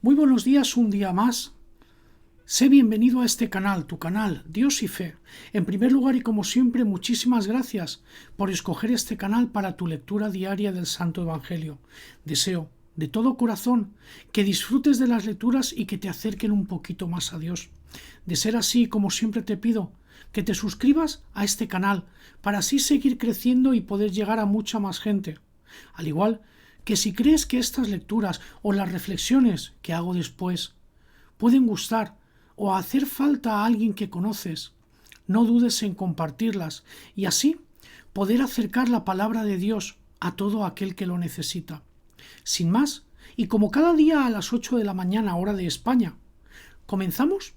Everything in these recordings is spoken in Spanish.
Muy buenos días, un día más. Sé bienvenido a este canal, tu canal, Dios y Fe. En primer lugar y como siempre, muchísimas gracias por escoger este canal para tu lectura diaria del Santo Evangelio. Deseo, de todo corazón, que disfrutes de las lecturas y que te acerquen un poquito más a Dios. De ser así, como siempre te pido, que te suscribas a este canal para así seguir creciendo y poder llegar a mucha más gente. Al igual que si crees que estas lecturas o las reflexiones que hago después pueden gustar o hacer falta a alguien que conoces, no dudes en compartirlas y así poder acercar la palabra de Dios a todo aquel que lo necesita. Sin más, y como cada día a las 8 de la mañana hora de España, comenzamos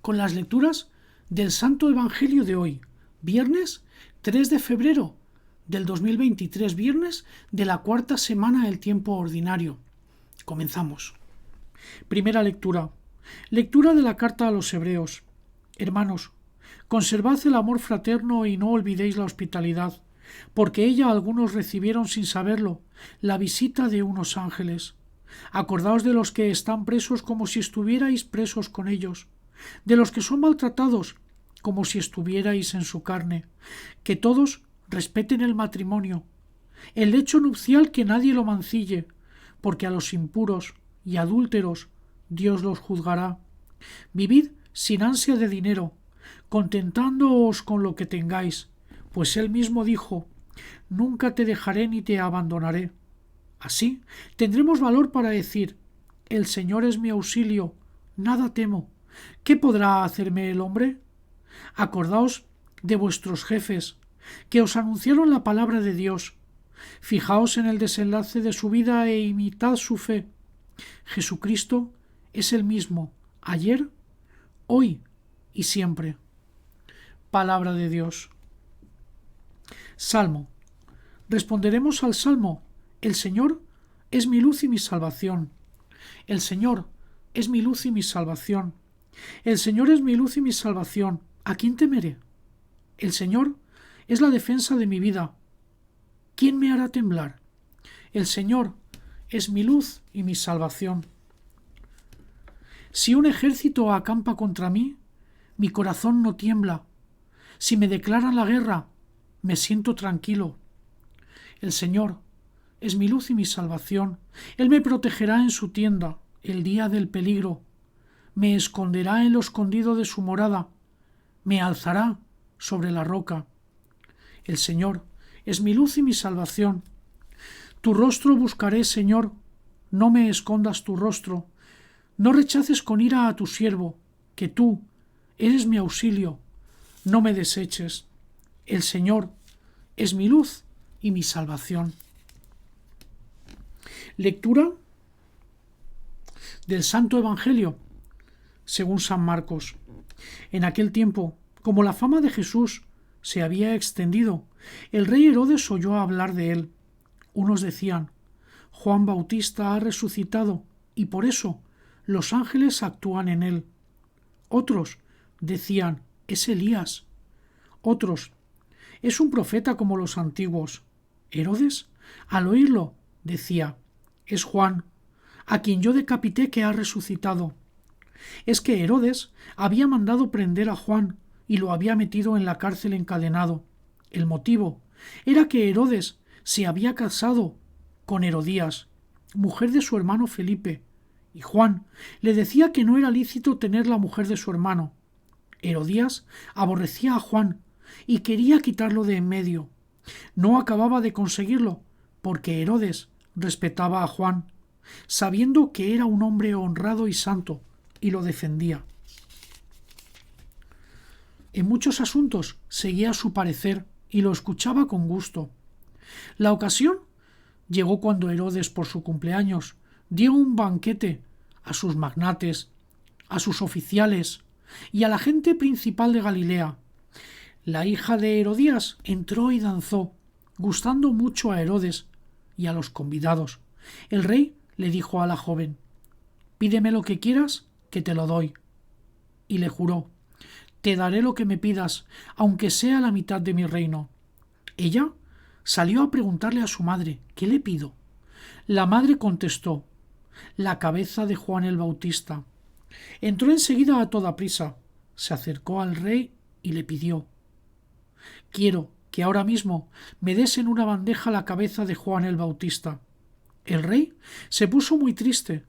con las lecturas del Santo Evangelio de hoy, viernes 3 de febrero del 2023, viernes de la cuarta semana del tiempo ordinario. Comenzamos. Primera lectura. Lectura de la carta a los Hebreos. Hermanos, conservad el amor fraterno y no olvidéis la hospitalidad, porque ella algunos recibieron sin saberlo la visita de unos ángeles. Acordaos de los que están presos como si estuvierais presos con ellos, de los que son maltratados como si estuvierais en su carne, que todos respeten el matrimonio, el lecho nupcial, que nadie lo mancille, porque a los impuros y adúlteros Dios los juzgará. Vivid sin ansia de dinero, contentándoos con lo que tengáis, pues él mismo dijo: nunca te dejaré ni te abandonaré. Así tendremos valor para decir: el Señor es mi auxilio, nada temo. ¿Qué podrá hacerme el hombre? Acordaos de vuestros jefes, que os anunciaron la palabra de Dios. Fijaos en el desenlace de su vida e imitad su fe. Jesucristo es el mismo, ayer, hoy y siempre. Palabra de Dios. Salmo. Responderemos al Salmo: el Señor es mi luz y mi salvación. El Señor es mi luz y mi salvación. El Señor es mi luz y mi salvación. ¿A quién temeré? El Señor es la defensa de mi vida. ¿Quién me hará temblar? El Señor es mi luz y mi salvación. Si un ejército acampa contra mí, mi corazón no tiembla. Si me declaran la guerra, me siento tranquilo. El Señor es mi luz y mi salvación. Él me protegerá en su tienda el día del peligro. Me esconderá en lo escondido de su morada. Me alzará sobre la roca. El Señor es mi luz y mi salvación. Tu rostro buscaré, Señor. No me escondas tu rostro. No rechaces con ira a tu siervo, que tú eres mi auxilio. No me deseches. El Señor es mi luz y mi salvación. Lectura del Santo Evangelio según San Marcos. En aquel tiempo, como la fama de Jesús se había extendido, el rey Herodes oyó hablar de él. Unos decían: Juan Bautista ha resucitado y por eso los ángeles actúan en él. Otros decían: es Elías. Otros: es un profeta como los antiguos. Herodes, al oírlo, decía: es Juan, a quien yo decapité, que ha resucitado. Es que Herodes había mandado prender a Juan y lo había metido en la cárcel encadenado. El motivo era que Herodes se había casado con Herodías, mujer de su hermano Felipe, y Juan le decía que no era lícito tener la mujer de su hermano. Herodías aborrecía a Juan y quería quitarlo de en medio. No acababa de conseguirlo, porque Herodes respetaba a Juan, sabiendo que era un hombre honrado y santo, y lo defendía. En muchos asuntos seguía su parecer y lo escuchaba con gusto. La ocasión llegó cuando Herodes, por su cumpleaños, dio un banquete a sus magnates, a sus oficiales y a la gente principal de Galilea. La hija de Herodías entró y danzó, gustando mucho a Herodes y a los convidados. El rey le dijo a la joven: pídeme lo que quieras, que te lo doy. Y le juró: te daré lo que me pidas, aunque sea la mitad de mi reino. Ella salió a preguntarle a su madre: ¿qué le pido? La madre contestó: la cabeza de Juan el Bautista. Entró enseguida a toda prisa, se acercó al rey y le pidió: quiero que ahora mismo me des en una bandeja la cabeza de Juan el Bautista. El rey se puso muy triste,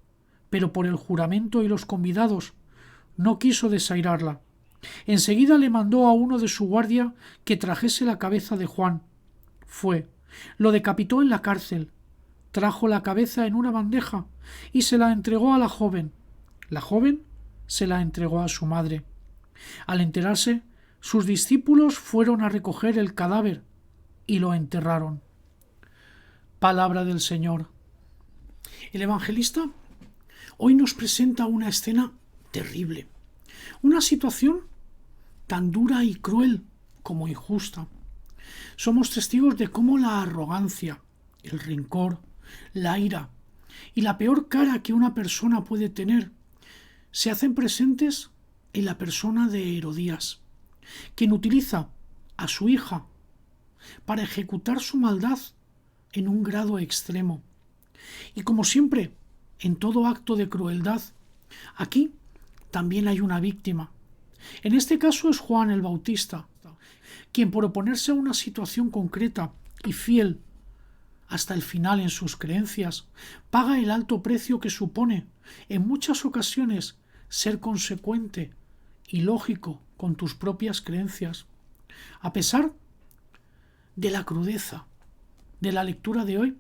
pero por el juramento y los convidados no quiso desairarla. Enseguida le mandó a uno de su guardia que trajese la cabeza de Juan. Fue, lo decapitó en la cárcel, trajo la cabeza en una bandeja y se la entregó a la joven. La joven se la entregó a su madre. Al enterarse, sus discípulos fueron a recoger el cadáver y lo enterraron. Palabra del Señor. El evangelista hoy nos presenta una escena terrible, una situación tan dura y cruel como injusta. Somos testigos de cómo la arrogancia, el rencor, la ira y la peor cara que una persona puede tener se hacen presentes en la persona de Herodías, quien utiliza a su hija para ejecutar su maldad en un grado extremo. Y como siempre, en todo acto de crueldad, aquí también hay una víctima. En este caso es Juan el Bautista, quien por oponerse a una situación concreta y fiel hasta el final en sus creencias, paga el alto precio que supone, en muchas ocasiones, ser consecuente y lógico con tus propias creencias. A pesar de la crudeza de la lectura de hoy,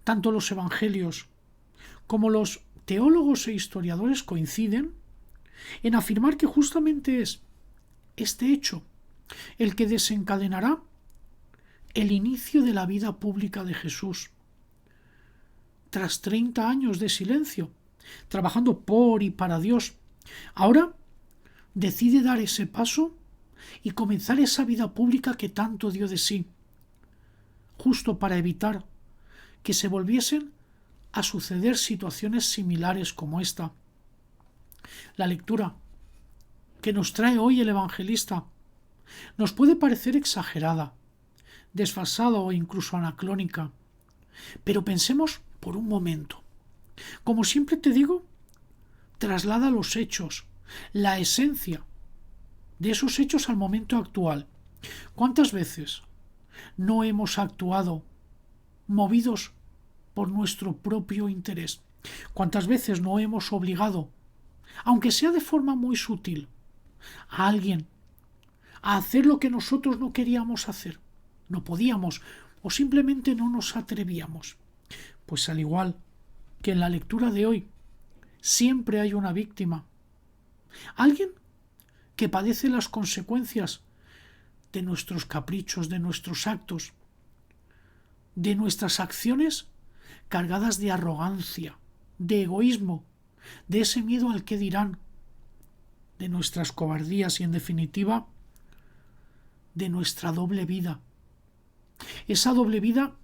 tanto los evangelios como los teólogos e historiadores coinciden en afirmar que justamente es este hecho el que desencadenará el inicio de la vida pública de Jesús. Tras 30 años de silencio, trabajando por y para Dios, ahora decide dar ese paso y comenzar esa vida pública que tanto dio de sí, justo para evitar que se volviesen a suceder situaciones similares como esta. La lectura que nos trae hoy el evangelista nos puede parecer exagerada, desfasada o incluso anacrónica, pero pensemos por un momento. Como siempre te digo, traslada los hechos, la esencia de esos hechos al momento actual. ¿Cuántas veces no hemos actuado movidos por nuestro propio interés? ¿Cuántas veces no hemos obligado, aunque sea de forma muy sutil, a alguien a hacer lo que nosotros no queríamos hacer, no podíamos o simplemente no nos atrevíamos? Pues al igual que en la lectura de hoy, siempre hay una víctima, alguien que padece las consecuencias de nuestros caprichos, de nuestros actos, de nuestras acciones cargadas de arrogancia, de egoísmo, de ese miedo al que dirán, de nuestras cobardías y, en definitiva, de nuestra doble vida. Esa doble vida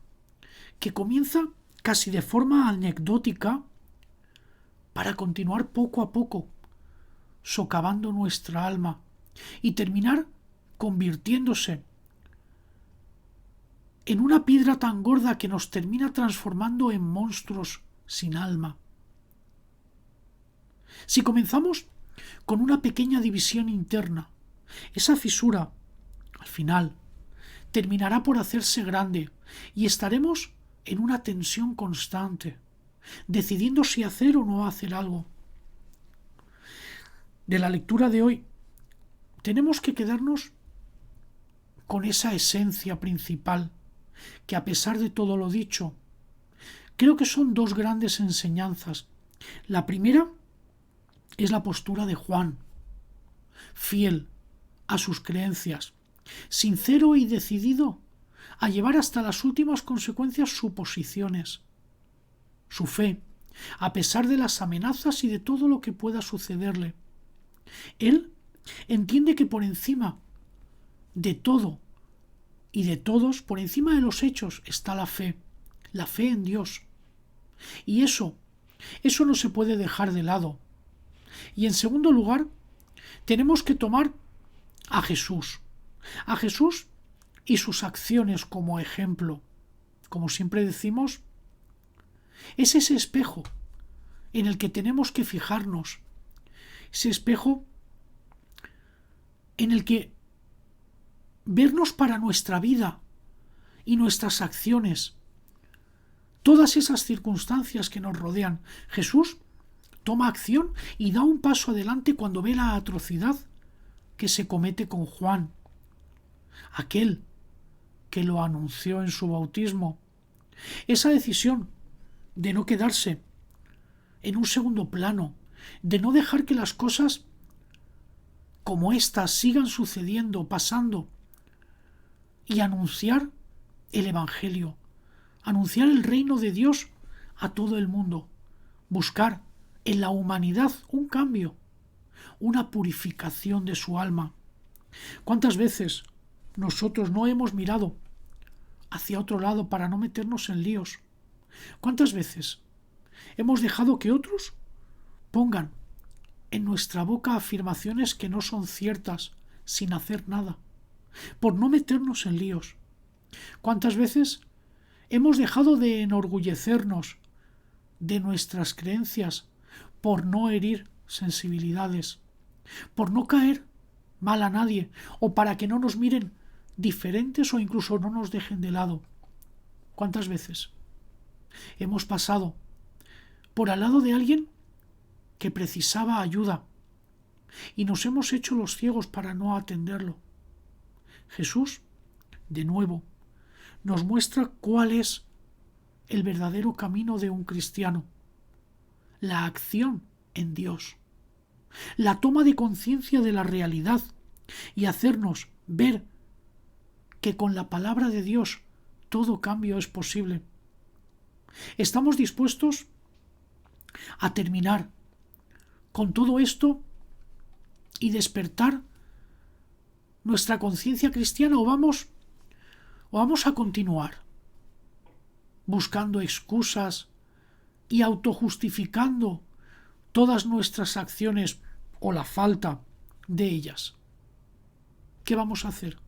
que comienza casi de forma anecdótica para continuar poco a poco socavando nuestra alma y terminar convirtiéndose en una piedra tan gorda que nos termina transformando en monstruos sin alma. Si comenzamos con una pequeña división interna, esa fisura, al final, terminará por hacerse grande y estaremos en una tensión constante, decidiendo si hacer o no hacer algo. De la lectura de hoy, tenemos que quedarnos con esa esencia principal, que a pesar de todo lo dicho, creo que son dos grandes enseñanzas. La primera es la postura de Juan, fiel a sus creencias, sincero y decidido a llevar hasta las últimas consecuencias sus posiciones, su fe, a pesar de las amenazas y de todo lo que pueda sucederle. Él entiende que por encima de todo y de todos, por encima de los hechos, está la fe en Dios. Y eso no se puede dejar de lado. Y en segundo lugar, tenemos que tomar a Jesús y sus acciones como ejemplo. Como siempre decimos, Es ese espejo en el que tenemos que fijarnos, ese espejo en el que vernos para nuestra vida y nuestras acciones, todas esas circunstancias que nos rodean. Jesús toma acción y da un paso adelante cuando ve la atrocidad que se comete con Juan, aquel que lo anunció en su bautismo. Esa decisión de no quedarse en un segundo plano, de no dejar que las cosas como estas sigan sucediendo, pasando, y anunciar el Evangelio, anunciar el reino de Dios a todo el mundo, buscar en la humanidad un cambio, una purificación de su alma. ¿Cuántas veces nosotros no hemos mirado hacia otro lado para no meternos en líos? ¿Cuántas veces hemos dejado que otros pongan en nuestra boca afirmaciones que no son ciertas sin hacer nada, por no meternos en líos? ¿Cuántas veces hemos dejado de enorgullecernos de nuestras creencias por no herir sensibilidades, por no caer mal a nadie o para que no nos miren diferentes o incluso no nos dejen de lado? ¿Cuántas veces hemos pasado por al lado de alguien que precisaba ayuda y nos hemos hecho los ciegos para no atenderlo? Jesús, de nuevo, nos muestra cuál es el verdadero camino de un cristiano: la acción en Dios, la toma de conciencia de la realidad y hacernos ver que con la palabra de Dios todo cambio es posible. ¿Estamos dispuestos a terminar con todo esto y despertar nuestra conciencia cristiana, o vamos a continuar buscando excusas y autojustificando todas nuestras acciones o la falta de ellas? ¿Qué vamos a hacer?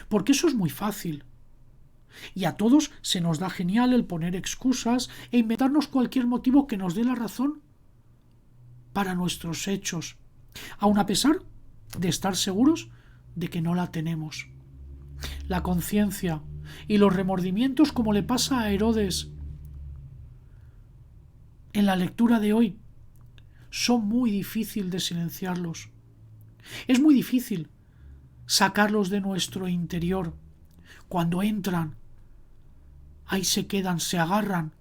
Porque eso es muy fácil. Y a todos se nos da genial el poner excusas e inventarnos cualquier motivo que nos dé la razón para nuestros hechos, aun a pesar de estar seguros de que no la tenemos. La conciencia y los remordimientos, como le pasa a Herodes en la lectura de hoy, son muy difíciles de silenciarlos. Es muy difícil sacarlos de nuestro interior. Cuando entran, ahí se quedan, se agarran.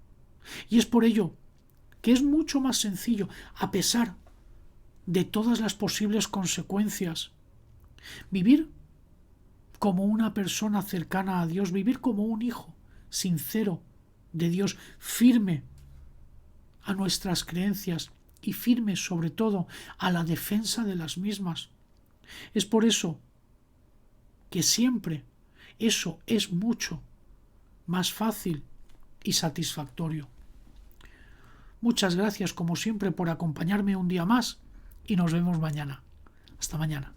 Y es por ello que es mucho más sencillo, a pesar de todas las posibles consecuencias, vivir como una persona cercana a Dios, vivir como un hijo sincero de Dios, firme a nuestras creencias y firme sobre todo a la defensa de las mismas. Es por eso que siempre eso es mucho más fácil y satisfactorio. Muchas gracias como siempre por acompañarme un día más y nos vemos mañana. Hasta mañana.